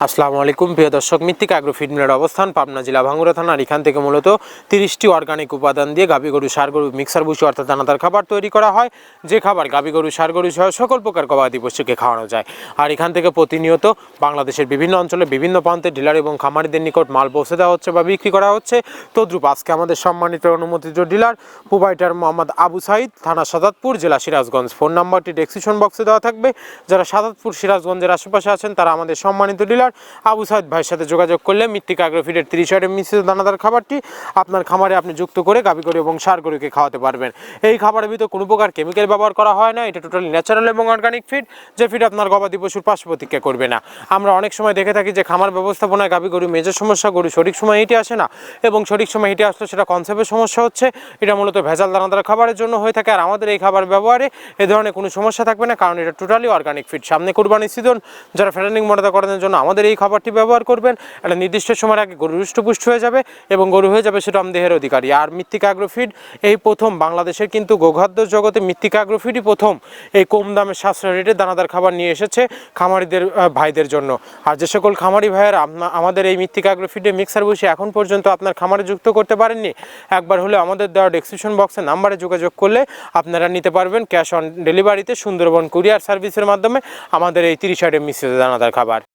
আসসালামু আলাইকুম প্রিয় দর্শক, মৃত্তিকা অ্যাগ্রো ফিড মিলের অবস্থান পাবনা জেলা ভাঙ্গুড়া থানা। আর এখান থেকে মূলত 30টি অর্গানিক উপাদান দিয়ে গাভী গরু সার গরু মিক্সার ভুসি অর্থাৎ দানাদার খাবার তৈরি করা হয়, যে খাবার গাভী গরু সার গরু সহ সকল প্রকার গবাদি পশুকে খাওয়ানো যায়। আর এখান থেকে প্রতিনিয়ত বাংলাদেশের বিভিন্ন অঞ্চলে বিভিন্ন প্রান্তে ডিলার এবং খামারিদের নিকট মাল পৌঁছে দেওয়া হচ্ছে বা বিক্রি করা হচ্ছে। তদ্রুপ আজকে আমাদের সম্মানিত অনুমোদিত ডিলার প্রোভাইডার মোহাম্মদ আবু সাইদ, থানা সাদাতপুর, জেলা সিরাজগঞ্জ। ফোন নাম্বারটি ডেসক্রিপশন বক্সে দেওয়া থাকবে। যারা সাদাতপুর সিরাজগঞ্জের আশেপাশে আছেন তারা আমাদের সম্মানিত ডিলার আবু সাইদ ভাইয়ের সাথে যোগাযোগ করলে মৃত্তিকা অ্যাগ্রো ফিডের 30 আইটেম মিশ্রিত দানাদার খাবারটি আপনার খামারে আপনি যুক্ত করে গাভী গরু এবং ষাঁড় গরুকে খাওয়াতে পারবেন। এই খাবারের ভিতরে কোনো প্রকার কেমিক্যাল ব্যবহার করা হয় না। এটা টোটালি ন্যাচারাল এবং অর্গানিক ফিড, যে ফিড আপনার গবাদি পশুর পার্শ্ব প্রতিক্রিয়া করবে না। আমরা অনেক সময় দেখে থাকি যে খামার ব্যবস্থাপনায় গাভী গরু মেজর সমস্যা, গরু সঠিক সময় হেঁটে আসে না, এবং সঠিক সময় হেঁটে আসলে সেটা কনসেপ্টের সমস্যা হচ্ছে। এটা মূলত ভেজাল দানাদার খাবারের জন্য হয়ে থাকে। আর আমাদের এই খাবার ব্যবহারে এ ধরনের কোনো সমস্যা থাকবে না, কারণ এটা টোটালি অর্গানিক ফিড। সামনে কুরবানি সিজন, যারা ফ্যাটেনিং মর্যাদা করানোর জন্য আমাদের এই খাবারটি ব্যবহার করবেন। একটা নির্দিষ্ট সময়ের আগে গরু হৃষ্টপুষ্ট হয়ে যাবে এবং গরু হয়ে যাবে সেটা দেহের অধিকারী। আর মৃত্তিকা অ্যাগ্রো ফিড এই প্রথম বাংলাদেশের কিন্তু গোখাদ্য জগতে মৃত্তিকা অ্যাগ্রো ফিডই প্রথম এই কম দামে সাশ্রয় রেটে দানাদার খাবার নিয়ে এসেছে খামারিদের ভাইদের জন্য। আর যে সকল খামারি ভাইয়েরা আমাদের এই মৃত্তিকা অ্যাগ্রো ফিডে মিক্সার বসে এখন পর্যন্ত আপনার খামারে যুক্ত করতে পারেননি, একবার হলে আমাদের দেওয়া ডেসক্রিপশন বক্সে নাম্বারে যোগাযোগ করলে আপনারা নিতে পারবেন ক্যাশ অন ডেলিভারিতে সুন্দরবন কুরিয়ার সার্ভিসের মাধ্যমে আমাদের এই 30 আইটেম মিশ্রিত দানাদার খাবার।